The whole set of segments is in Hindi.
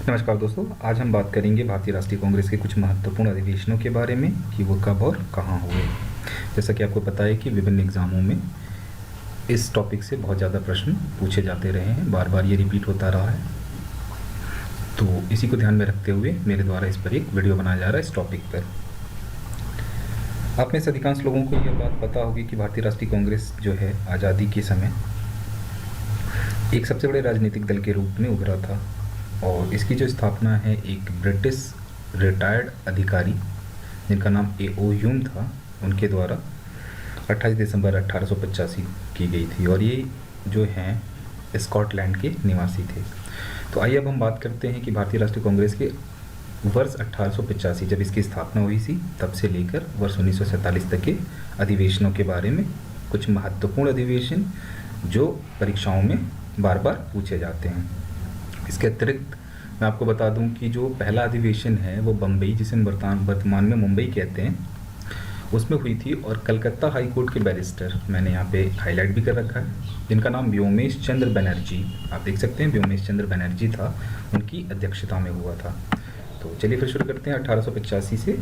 नमस्कार दोस्तों, आज हम बात करेंगे भारतीय राष्ट्रीय कांग्रेस के कुछ महत्वपूर्ण अधिवेशनों के बारे में कि वो कब और कहाँ हुए। जैसा कि आपको पता है कि विभिन्न एग्ज़ामों में इस टॉपिक से बहुत ज़्यादा प्रश्न पूछे जाते रहे हैं, बार बार ये रिपीट होता रहा है। तो इसी को ध्यान में रखते हुए मेरे द्वारा इस पर एक वीडियो बनाया जा रहा है इस टॉपिक पर। आप में से अधिकांश लोगों को यह बात पता होगी कि भारतीय राष्ट्रीय कांग्रेस जो है आज़ादी के समय एक सबसे बड़े राजनीतिक दल के रूप में उभरा था और इसकी जो स्थापना है एक ब्रिटिश रिटायर्ड अधिकारी जिनका नाम A.O. ह्यूम था, उनके द्वारा 28 दिसंबर 1885 की गई थी और ये जो हैं स्कॉटलैंड के निवासी थे। तो आइए अब हम बात करते हैं कि भारतीय राष्ट्रीय कांग्रेस के वर्ष 1885 जब इसकी स्थापना हुई थी तब से लेकर वर्ष 1947 तक के अधिवेशनों के बारे में, कुछ महत्वपूर्ण अधिवेशन जो परीक्षाओं में बार बार पूछे जाते हैं। इसके अतिरिक्त मैं आपको बता दूं कि जो पहला अधिवेशन है वो बम्बई, जिसे हम वर्तमान में मुंबई कहते हैं, उसमें हुई थी और कलकत्ता हाई कोर्ट के बैरिस्टर, मैंने यहाँ पे हाईलाइट भी कर रखा है, जिनका नाम व्योमेश चंद्र बनर्जी, आप देख सकते हैं व्योमेश चंद्र बनर्जी था, उनकी अध्यक्षता में हुआ था। तो चलिए फिर शुरू करते हैं 1885 से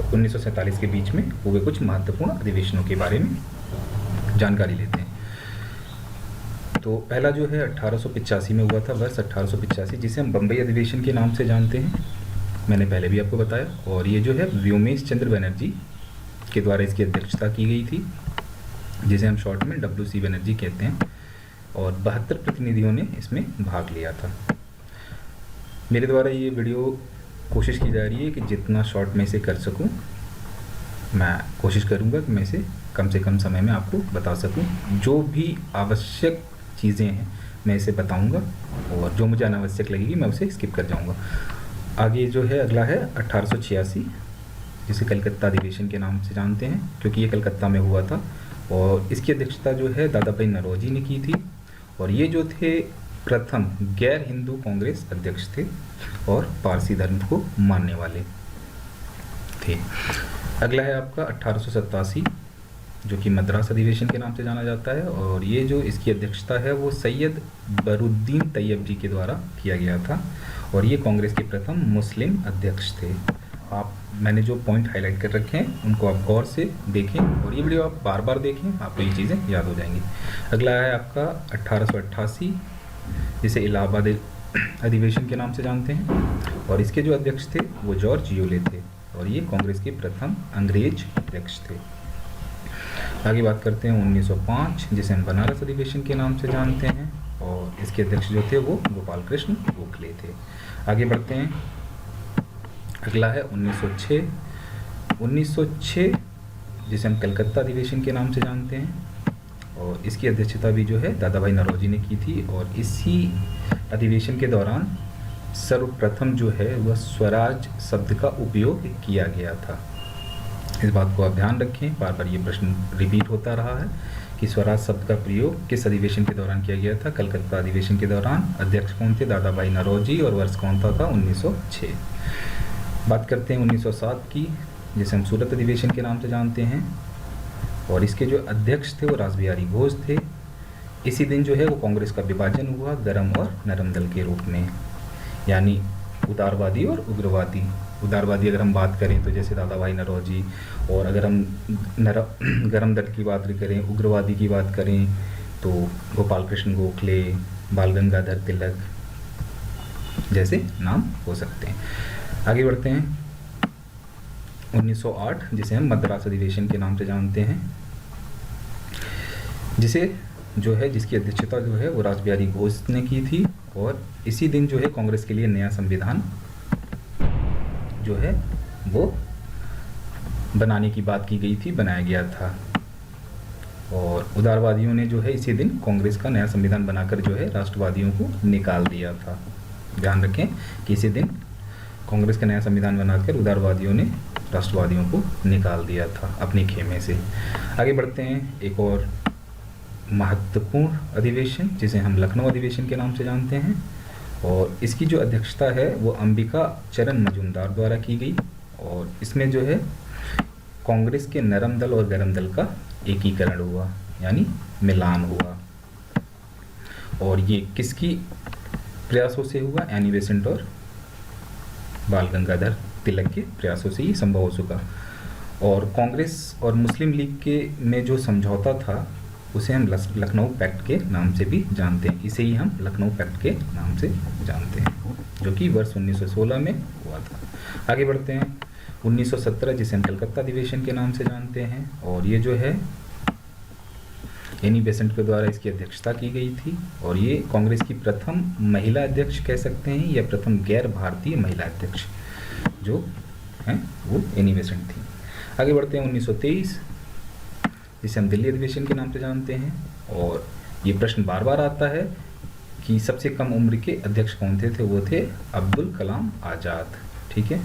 1947 के बीच में हुए कुछ महत्वपूर्ण अधिवेशनों के बारे में जानकारी लेते हैं। तो पहला जो है 1885 में हुआ था, वर्ष 1885, जिसे हम बम्बई अधिवेशन के नाम से जानते हैं, मैंने पहले भी आपको बताया। और ये जो है व्योमेश चंद्र बनर्जी के द्वारा इसकी अध्यक्षता की गई थी, जिसे हम शॉर्ट में WC बनर्जी कहते हैं, और 72 प्रतिनिधियों ने इसमें भाग लिया था। मेरे द्वारा ये वीडियो कोशिश की जा रही है कि जितना शॉर्ट में इसे कर सकूं, मैं कोशिश करूंगा कि मैं इसे कम से कम समय में आपको बता सकूं। जो भी आवश्यक चीज़ें हैं मैं इसे बताऊंगा और जो मुझे अनावश्यक लगेगी मैं उसे स्किप कर जाऊंगा। आगे जो है अगला है 1886, जिसे कलकत्ता अधिवेशन के नाम से जानते हैं क्योंकि ये कलकत्ता में हुआ था और इसकी अध्यक्षता जो है दादा भाई नौरोजी ने की थी और ये जो थे प्रथम गैर हिंदू कांग्रेस अध्यक्ष थे और पारसी धर्म को मानने वाले थे। अगला है आपका 1887, जो कि मद्रास अधिवेशन के नाम से जाना जाता है और ये जो इसकी अध्यक्षता है वो सैयद बरुद्दीन तैयब जी के द्वारा किया गया था और ये कांग्रेस के प्रथम मुस्लिम अध्यक्ष थे। मैंने जो पॉइंट हाईलाइट कर रखे हैं उनको आप गौर से देखें और ये वीडियो आप बार बार देखें, आपको ये चीज़ें याद हो जाएंगी। अगला है आपका 1888, जिसे इलाहाबाद अधिवेशन के नाम से जानते हैं और इसके जो अध्यक्ष थे वो जॉर्ज यूले थे और ये कांग्रेस के प्रथम अंग्रेज अध्यक्ष थे। आगे बात करते हैं 1905, जिसे हम बनारस अधिवेशन के नाम से जानते हैं और इसके अध्यक्ष जो थे वो गोपाल कृष्ण गोखले थे। आगे बढ़ते हैं, अगला है 1906, जिसे हम कलकत्ता अधिवेशन के नाम से जानते हैं और इसकी अध्यक्षता भी जो है दादा भाई नौरोजी ने की थी और इसी अधिवेशन के दौरान सर्वप्रथम जो है वह स्वराज शब्द का उपयोग किया गया था। इस बात को आप ध्यान रखें, बार बार ये प्रश्न रिपीट होता रहा है कि स्वराज शब्द का प्रयोग किस अधिवेशन के दौरान किया गया था। कलकत्ता अधिवेशन के दौरान। अध्यक्ष कौन थे? दादा भाई नौरोजी और वर्ष कौन था 1906। बात करते हैं 1907 की, जिसे हम सूरत अधिवेशन के नाम से जानते हैं और इसके जो अध्यक्ष थे वो रासबिहारी घोष थे। इसी दिन जो है वो कांग्रेस का विभाजन हुआ गर्म और नरम दल के रूप में, यानी उदारवादी और उग्रवादी। उदारवादी अगर हम बात करें तो जैसे दादा भाई नौरोजी, और अगर हम गरम दल की बात करें, उग्रवादी की बात करें तो गोपाल कृष्ण गोखले, बाल गंगाधर तिलक जैसे नाम हो सकते हैं। आगे बढ़ते हैं 1908, जिसे हम मद्रास अधिवेशन के नाम से जानते हैं, जिसकी अध्यक्षता जो है वो रासबिहारी घोष ने की थी और इसी दिन जो है कांग्रेस के लिए नया संविधान जो है वो बनाने की बात की गई थी, बनाया गया था और उदारवादियों ने जो है इसी दिन कांग्रेस का नया संविधान बनाकर जो है राष्ट्रवादियों को निकाल दिया था। ध्यान रखें कि इसी दिन कांग्रेस का नया संविधान बनाकर उदारवादियों ने राष्ट्रवादियों को निकाल दिया था अपनी खेमे से। आगे बढ़ते हैं, एक और महत्वपूर्ण अधिवेशन जिसे हम लखनऊ अधिवेशन के नाम से जानते हैं और इसकी जो अध्यक्षता है वो अंबिका चरण मजूमदार द्वारा की गई और इसमें जो है कांग्रेस के नरम दल और गरम दल का एकीकरण हुआ, यानी मिलान हुआ। और ये किसकी प्रयासों से हुआ? एनी बेसेंट और बाल गंगाधर तिलक के प्रयासों से ही संभव हो सका। और कांग्रेस और मुस्लिम लीग के में जो समझौता था उसे हम लखनऊ पैक्ट के नाम से भी जानते हैं। इसे ही हम लखनऊ पैक्ट के नाम से जानते हैं, जो कि वर्ष 1916 में हुआ था। आगे बढ़ते हैं 1917, जिसे हम कलकत्ता अधिवेशन के नाम से जानते हैं, और ये जो है एनी बेसेंट के द्वारा इसकी अध्यक्षता की गई थी। और ये कांग्रेस की प्रथम महिला अध्यक्ष कह सकते हैं, या प्रथम गैर भारतीय महिला अध्यक्ष जो हैं वो एनी बेसेंट थी। आगे बढ़ते हैं 1923, जिसे हम दिल्ली अधिवेशन के नाम से जानते हैं। और ये प्रश्न बार बार आता है कि सबसे कम उम्र के अध्यक्ष कौन थे, वो थे अब्दुल कलाम आज़ाद। ठीक है,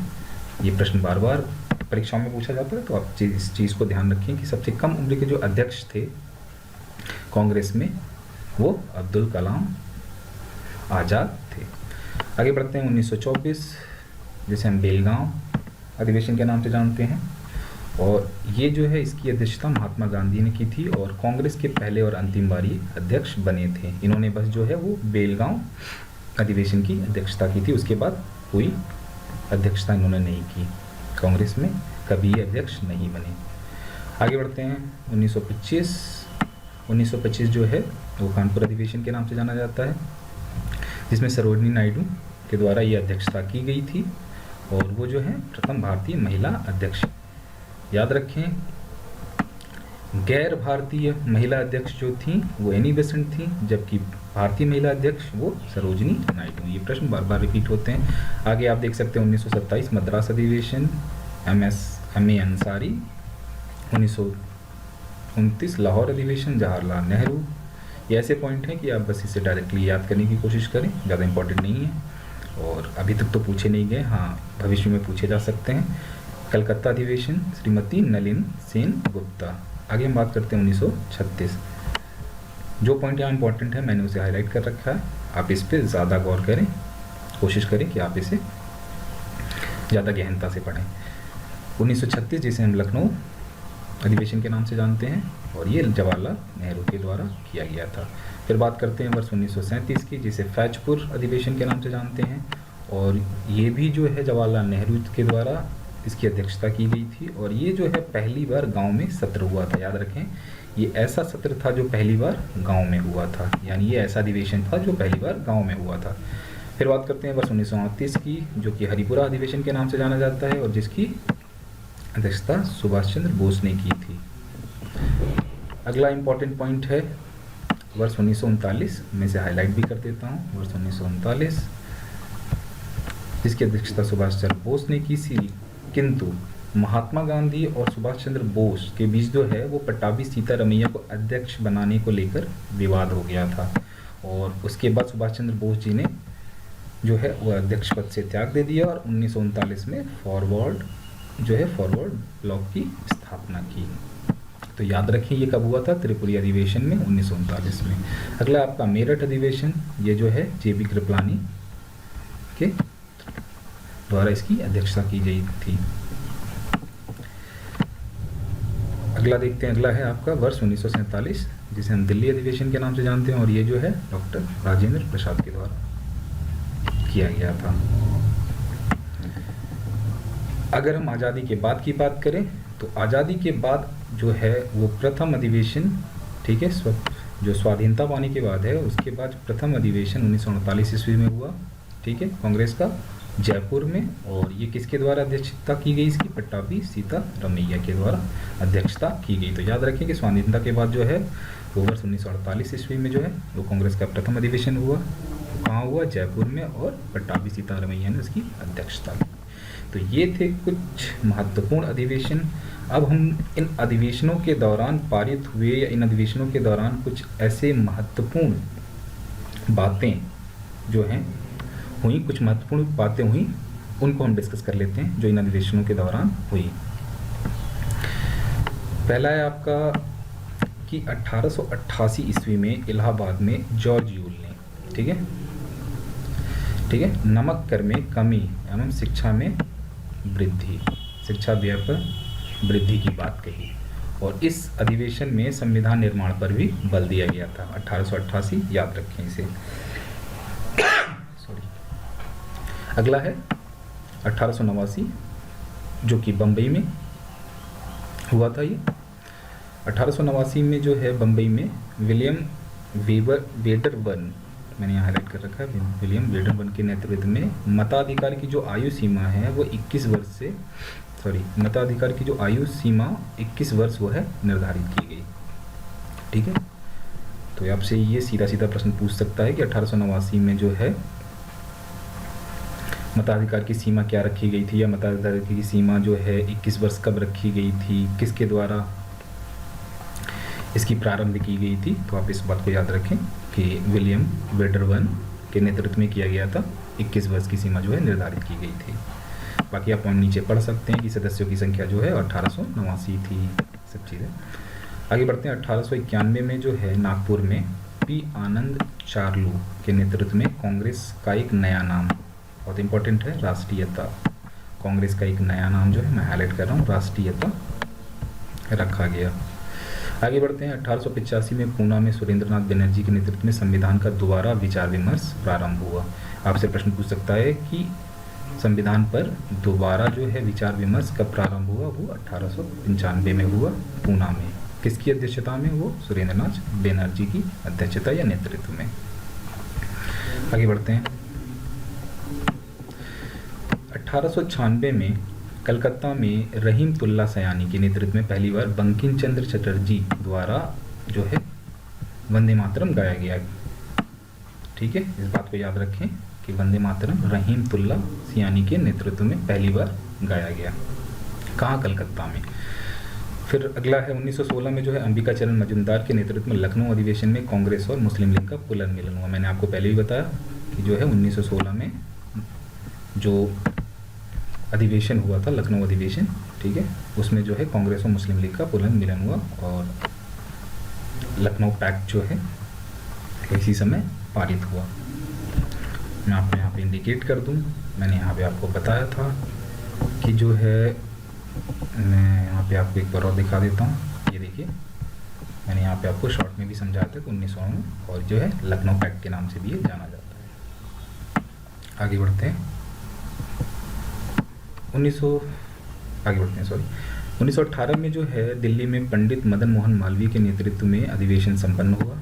ये प्रश्न बार बार परीक्षाओं में पूछा जाता है, तो आप इस चीज़ को ध्यान रखें कि सबसे कम उम्र के जो अध्यक्ष थे कांग्रेस में वो अब्दुल कलाम आज़ाद थे। आगे बढ़ते हैं 1924, जिसे हम बेलगांव अधिवेशन के नाम से जानते हैं। और ये जो है इसकी अध्यक्षता महात्मा गांधी ने की थी, और कांग्रेस के पहले और अंतिम बार ये अध्यक्ष बने थे। इन्होंने बस जो है वो बेलगांव अधिवेशन की अध्यक्षता की थी, उसके बाद कोई अध्यक्षता इन्होंने नहीं की। कांग्रेस में कभी ये अध्यक्ष नहीं बने। आगे बढ़ते हैं 1925 जो है वो कानपुर अधिवेशन के नाम से जाना जाता है, जिसमें सरोजिनी नायडू के द्वारा ये अध्यक्षता की गई थी, और वो जो है प्रथम भारतीय महिला अध्यक्ष। याद रखें, गैर भारतीय महिला अध्यक्ष जो थी वो एनी बेसेंट थी, जबकि भारतीय महिला अध्यक्ष वो सरोजिनी नायडू। ये प्रश्न बार बार रिपीट होते हैं। आगे आप देख सकते हैं 1927 मद्रास अधिवेशन, MA अंसारी। 1929 लाहौर अधिवेशन, जवाहरलाल नेहरू। ये ऐसे पॉइंट हैं कि आप बस इसे डायरेक्टली याद करने की कोशिश करें, ज़्यादा इंपॉर्टेंट नहीं है, और अभी तक तो पूछे नहीं गए, हाँ भविष्य में पूछे जा सकते हैं। कलकत्ता अधिवेशन, श्रीमती नलिन सेन गुप्ता। आगे हम बात करते हैं 1936। जो पॉइंट यहाँ इंपॉर्टेंट है मैंने उसे हाईलाइट कर रखा है, आप इस पर ज़्यादा गौर करें, कोशिश करें कि आप इसे ज़्यादा गहनता से पढ़ें। 1936, जिसे हम लखनऊ अधिवेशन के नाम से जानते हैं, और ये जवाहरलाल नेहरू के द्वारा किया गया था। फिर बात करते हैं वर्ष 1937 की, जिसे फैजपुर अधिवेशन के नाम से जानते हैं, और ये भी जो है जवाहरलाल नेहरू के द्वारा इसकी अध्यक्षता की गई थी। और ये जो है पहली बार गांव में सत्र हुआ था। याद रखें, ये ऐसा सत्र था जो पहली बार गांव में हुआ था, यानी ये ऐसा अधिवेशन था जो पहली बार गांव में हुआ था। फिर बात करते हैं वर्ष 1938 की, जो कि हरिपुरा अधिवेशन के नाम से जाना जाता है, और जिसकी अध्यक्षता सुभाष चंद्र बोस ने की थी। अगला इंपॉर्टेंट पॉइंट है वर्ष 1939, मैं इसे हाईलाइट भी कर देता हूँ। वर्ष 1939, जिसकी अध्यक्षता सुभाष चंद्र बोस ने की थी, किंतु महात्मा गांधी और सुभाष चंद्र बोस के बीच जो है वो पट्टाभी सीतारमैया को अध्यक्ष बनाने को लेकर विवाद हो गया था, और उसके बाद सुभाष चंद्र बोस जी ने जो है वो अध्यक्ष पद से त्याग दे दिया, और 1939 में फॉरवर्ड ब्लॉक की स्थापना की। तो याद रखें ये कब हुआ था, त्रिपुरी अधिवेशन में 1939 में। अगला आपका मेरठ अधिवेशन, ये जो है JB कृपलानी के द्वारा इसकी अध्यक्षता की गई थी। अगला देखते हैं, अगला है आपका वर्ष 1947, जिसे हम दिल्ली अधिवेशन के नाम से जानते हैं, और ये जो है डॉक्टर राजेंद्र प्रसाद के द्वारा किया गया था। अगर हम आज़ादी के बाद की बात करें तो आज़ादी के बाद जो है वो प्रथम अधिवेशन, ठीक है, जो स्वाधीनता पाने के बाद है, उसके बाद प्रथम अधिवेशन 1939 ईस्वी में हुआ, ठीक है, कांग्रेस का जयपुर में। और ये किसके द्वारा अध्यक्षता की गई इसकी, पट्टाभी सीतारमैया के द्वारा अध्यक्षता की गई। तो याद रखें कि स्वाधीनता के बाद जो है वो वर्ष 1948 ईस्वी में जो है वो कांग्रेस का प्रथम अधिवेशन हुआ। कहाँ हुआ, जयपुर में, और पट्टाभी सीतारमैया ने उसकी अध्यक्षता की। तो ये थे कुछ महत्वपूर्ण अधिवेशन। अब हम इन अधिवेशनों के दौरान पारित हुए या इन अधिवेशनों के दौरान कुछ ऐसे महत्वपूर्ण बातें जो हैं हुई, कुछ महत्वपूर्ण बातें हुई, उनको हम डिस्कस कर लेते हैं जो इन अधिवेशनों के दौरान हुई। पहला है आपका कि 1888 ईस्वी में इलाहाबाद में जॉर्ज यूल ने, ठीक है, नमक कर में कमी एवं शिक्षा में वृद्धि, शिक्षा व्यय पर वृद्धि की बात कही, और इस अधिवेशन में संविधान निर्माण पर भी बल दिया गया था। 1888, याद रखें इसे। सॉरी। अगला है 1889, जो कि बम्बई में हुआ था। ये 1889 में जो है बम्बई में विलियम वेडरबर्न, मैंने यहाँ हाईलाइट कर रखा है, विलियम वेडरबर्न के नेतृत्व में मताधिकार की जो आयु सीमा है वो 21 वर्ष से मताधिकार की जो आयु सीमा 21 वर्ष वो है निर्धारित की गई। ठीक है, तो आपसे ये सीधा सीधा प्रश्न पूछ सकता है कि 1889 में जो है मताधिकार की सीमा क्या रखी गई थी, या मताधिकार की सीमा जो है 21 वर्ष कब रखी गई थी, किसके द्वारा इसकी प्रारंभ की गई थी। तो आप इस बात को याद रखें कि विलियम वेडरबर्न के नेतृत्व में किया गया था, 21 वर्ष की सीमा जो है निर्धारित की गई थी। बाकी आप पॉइंट नीचे पढ़ सकते हैं कि सदस्यों की संख्या जो है 1889 थी, सब चीज़ें। आगे बढ़ते हैं। 1891 में जो है नागपुर में पी आनंद चार्लू के नेतृत्व में कांग्रेस का एक नया नाम, बहुत इंपॉर्टेंट है, राष्ट्रीयता, कांग्रेस का एक नया नाम जो है मैं हाईलाइट कर रहा हूँ, राष्ट्रीयता रखा गया। आगे बढ़ते हैं। 1885 में पूना में सुरेंद्रनाथ बनर्जी के नेतृत्व में संविधान का दोबारा विचार विमर्श प्रारंभ हुआ। आपसे प्रश्न पूछ सकता है कि संविधान पर दोबारा जो है विचार विमर्श कब प्रारंभ हुआ, वो 1895 में हुआ पूना में। किसकी अध्यक्षता में? वो सुरेंद्रनाथ बनर्जी की अध्यक्षता या नेतृत्व में। आगे बढ़ते हैं। 1896 में कलकत्ता में रहीमतुल्ला सयानी के नेतृत्व में पहली बार बंकिम चंद्र चटर्जी द्वारा जो है वंदे मातरम गाया गया। ठीक है, इस बात को याद रखें कि वंदे मातरम रहीमतुल्ला सयानी के नेतृत्व में पहली बार गाया गया। कहाँ? कलकत्ता में। फिर अगला है 1916 में जो है अंबिका चरण मजुमदार के नेतृत्व में लखनऊ अधिवेशन में कांग्रेस और मुस्लिम लीग का पुनर्मिलन हुआ। मैंने आपको पहले भी बताया कि जो है 1916 में जो अधिवेशन हुआ था, लखनऊ अधिवेशन, ठीक है, उसमें जो है कांग्रेस और मुस्लिम लीग का पुनर्मिलन हुआ और लखनऊ पैक्ट जो है इसी समय पारित हुआ। मैं आपको यहाँ पे इंडिकेट कर दूँ, मैंने यहाँ पे आपको बताया था कि जो है, मैं यहाँ पे आपको एक बार और दिखा देता हूँ। ये देखिए, मैंने यहाँ पे आपको शॉर्ट में भी समझाया था कि 1900 में, और जो है लखनऊ पैक्ट के नाम से भी ये जाना जाता है। आगे बढ़ते हैं। 1918 में जो है दिल्ली में पंडित मदन मोहन मालवीय के नेतृत्व में अधिवेशन संपन्न हुआ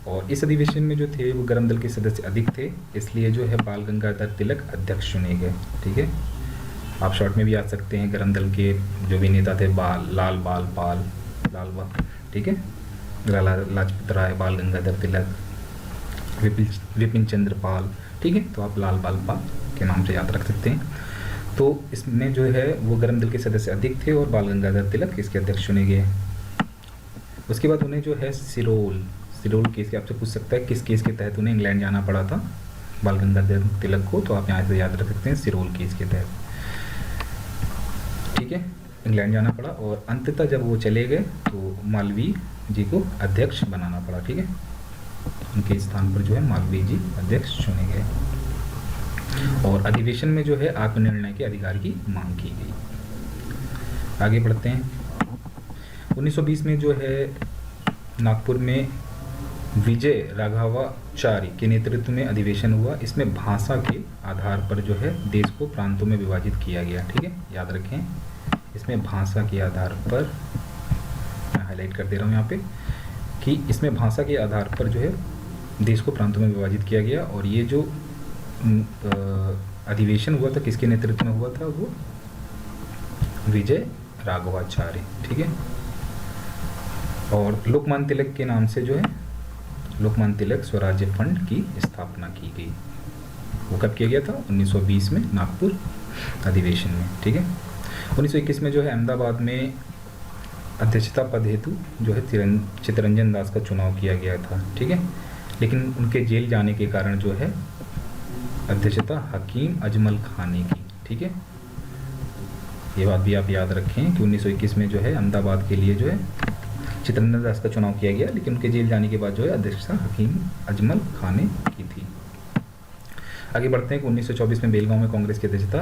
और इस अधिवेशन में जो थे वो गरम दल के सदस्य अधिक थे, इसलिए जो है बाल गंगाधर तिलक अध्यक्ष चुने गए। ठीक है, आप शॉर्ट में भी आ सकते हैं। गरम दल के जो भी नेता थे लाल बाल, ठीक है, लाला लाजपत राय, बाल गंगाधर तिलक, विपिन चंद्र पाल, ठीक है, तो आप लाल बाल पाल के नाम से याद रख सकते हैं। तो इसमें जो है वो गरम दल के सदस्य अधिक थे और बाल गंगाधर तिलक इसके अध्यक्ष चुने गए। उसके बाद उन्हें जो है सिरोल केस के, आपसे पूछ सकता है किस केस के तहत उन्हें इंग्लैंड जाना पड़ा था बाल गंगाधर तिलक को, तो आप यहाँ से याद रख सकते हैं सिरोल केस के तहत। ठीक है, इंग्लैंड जाना पड़ा और अंततः जब वो चले गए तो मालवीय जी को अध्यक्ष बनाना पड़ा। ठीक है, उनके स्थान पर जो है मालवीय जी अध्यक्ष चुने गए और अधिवेशन में जो है आत्मनिर्णय के अधिकार की मांग की गई। आगे बढ़ते हैं। 1920 में जो है नागपुर में विजय राघवाचारी के नेतृत्व में अधिवेशन हुआ। इसमें भाषा के आधार पर जो है देश को प्रांतों में विभाजित किया गया। ठीक है, याद रखें, इसमें भाषा के आधार पर, मैं हाईलाइट कर दे रहा हूँ यहाँ पे कि इसमें भाषा के आधार पर जो है देश को प्रांतों में विभाजित किया गया। और ये जो अधिवेशन हुआ था किसके नेतृत्व में हुआ था? वो विजय राघवाचार्य। ठीक है, और लोकमान्य तिलक के नाम से जो है लोकमान्य तिलक स्वराज्य फंड की स्थापना की गई। वो कब किया गया था? 1920 में नागपुर अधिवेशन में। ठीक है, 1921 में जो है अहमदाबाद में अध्यक्षता पद हेतु जो है चित्तरंजन दास का चुनाव किया गया था। ठीक है, लेकिन उनके जेल जाने के कारण जो है अध्यक्षता हकीम अजमल खान ने की। ठीक है, ये बात भी आप याद रखें कि 1921 में जो है अहमदाबाद के लिए जो है चित्तरंजन दास का चुनाव किया गया, लेकिन उनके जेल जाने के बाद जो है अध्यक्षता हकीम अजमल खान ने की थी। आगे बढ़ते हैं कि 1924 में बेलगांव में कांग्रेस की अध्यक्षता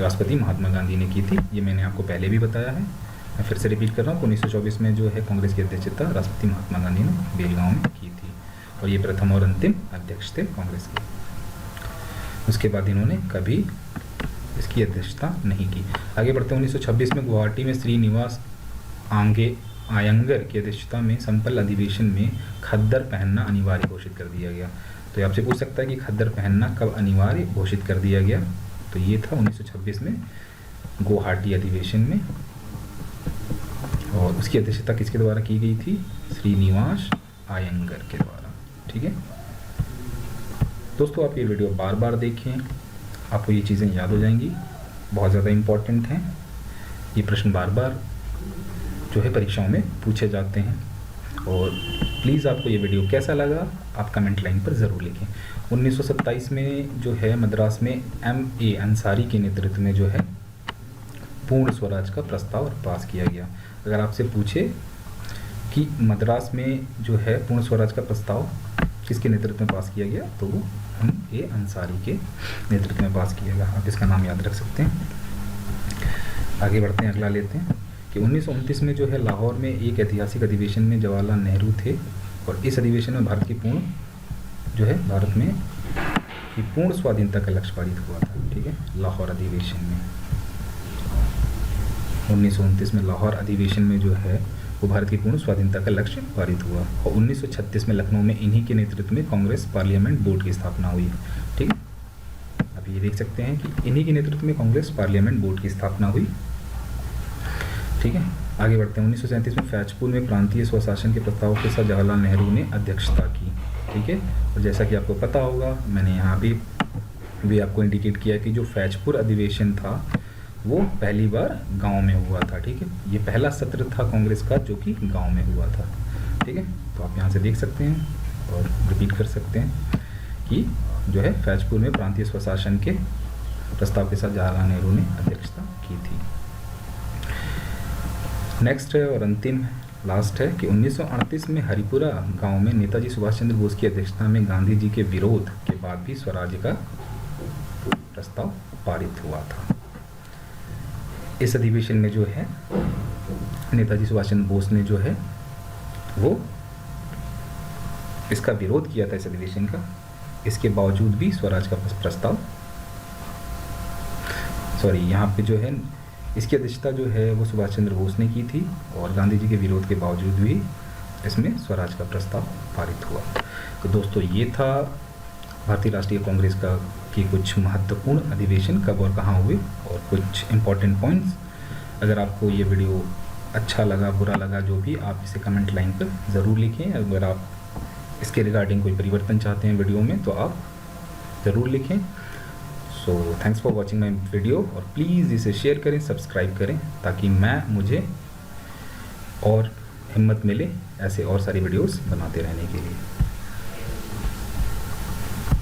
राष्ट्रपति महात्मा गांधी ने की थी। ये मैंने आपको पहले भी बताया है, मैं फिर से रिपीट कर रहा हूँ। 1924 में जो है कांग्रेस की अध्यक्षता राष्ट्रपति महात्मा गांधी ने बेलगांव में की थी और ये प्रथम और अंतिम अध्यक्ष थे कांग्रेस के। उसके बाद इन्होंने कभी इसकी अध्यक्षता नहीं की। आगे बढ़ते हैं 1926 में गुवाहाटी में श्रीनिवास आयंगर की अध्यक्षता में संपन्न अधिवेशन में खद्दर पहनना अनिवार्य घोषित कर दिया गया। तो ये आपसे पूछ सकता है कि खद्दर पहनना कब अनिवार्य घोषित कर दिया गया, तो ये था 1926 में गुवाहाटी अधिवेशन में, और उसकी अध्यक्षता किसके द्वारा की गई थी? श्रीनिवास आयंगर के द्वारा। ठीक है दोस्तों, आप ये वीडियो बार बार देखें, आपको ये चीज़ें याद हो जाएंगी, बहुत ज़्यादा इम्पॉर्टेंट हैं। ये प्रश्न बार बार जो है परीक्षाओं में पूछे जाते हैं। और प्लीज़ आपको ये वीडियो कैसा लगा आप कमेंट लाइन पर ज़रूर लिखें। 1927 में जो है मद्रास में M.A. अंसारी के नेतृत्व में जो है पूर्ण स्वराज का प्रस्ताव पास किया गया। अगर आपसे पूछे कि मद्रास में जो है पूर्ण स्वराज का प्रस्ताव किसके नेतृत्व में पास किया गया, तो वो M.A. अंसारी के नेतृत्व में पास किया गया। आप इसका नाम याद रख सकते हैं। आगे बढ़ते हैं, अगला लेते हैं कि 1929 में जो है लाहौर में एक ऐतिहासिक अधिवेशन में जवाहरलाल नेहरू थे, और इस अधिवेशन में भारत में की पूर्ण स्वाधीनता का लक्ष्य पारित हुआ था। ठीक है, लाहौर अधिवेशन में 1929 में लाहौर अधिवेशन में जो है वो भारत की पूर्ण स्वाधीनता का लक्ष्य पारित हुआ, और 1936 में लखनऊ में इन्हीं के नेतृत्व में कांग्रेस पार्लियामेंट बोर्ड की स्थापना हुई। ठीक है, अब ये देख सकते हैं कि इन्हीं के नेतृत्व में कांग्रेस पार्लियामेंट बोर्ड की स्थापना हुई। ठीक है, आगे बढ़ते हैं। 1937 में फैजपुर में प्रांतीय स्वशासन के प्रस्ताव के साथ जवाहरलाल नेहरू ने अध्यक्षता की। ठीक है, और जैसा कि आपको पता होगा, मैंने यहाँ भी आपको इंडिकेट किया कि जो फैजपुर अधिवेशन था वो पहली बार गांव में हुआ था। ठीक है, ये पहला सत्र था कांग्रेस का जो कि गांव में हुआ था। ठीक है, तो आप यहाँ से देख सकते हैं और रिपीट कर सकते हैं कि जो है फैजपुर में प्रांतीय स्वशासन के प्रस्ताव के साथ जवाहरलाल नेहरू ने अध्यक्षता की थी। नेक्स्ट है और अंतिम लास्ट है कि 1938 में हरिपुरा गांव में नेताजी सुभाष चंद्र बोस की अध्यक्षता में गांधी जी के विरोध के बाद भी स्वराज्य का प्रस्ताव पारित हुआ था। इस अधिवेशन में जो है नेताजी सुभाष चंद्र बोस ने जो है वो इसका विरोध किया था, इस अधिवेशन का। इसके बावजूद भी स्वराज का प्रस्ताव यहाँ पे जो है इसकी अध्यक्षता जो है वो सुभाष चंद्र बोस ने की थी, और गांधी जी के विरोध के बावजूद भी इसमें स्वराज का प्रस्ताव पारित हुआ। तो दोस्तों, ये था भारतीय राष्ट्रीय कांग्रेस का कि कुछ महत्वपूर्ण अधिवेशन कब और कहाँ हुए और कुछ इम्पॉर्टेंट पॉइंट्स। अगर आपको ये वीडियो अच्छा लगा, बुरा लगा, जो भी, आप इसे कमेंट लाइन पर ज़रूर लिखें। अगर आप इसके रिगार्डिंग कोई परिवर्तन चाहते हैं वीडियो में तो आप ज़रूर लिखें। So thanks for watching my video, और प्लीज़ इसे शेयर करें, सब्सक्राइब करें, ताकि मुझे और हिम्मत मिले ऐसे और सारी वीडियोस बनाते रहने के लिए।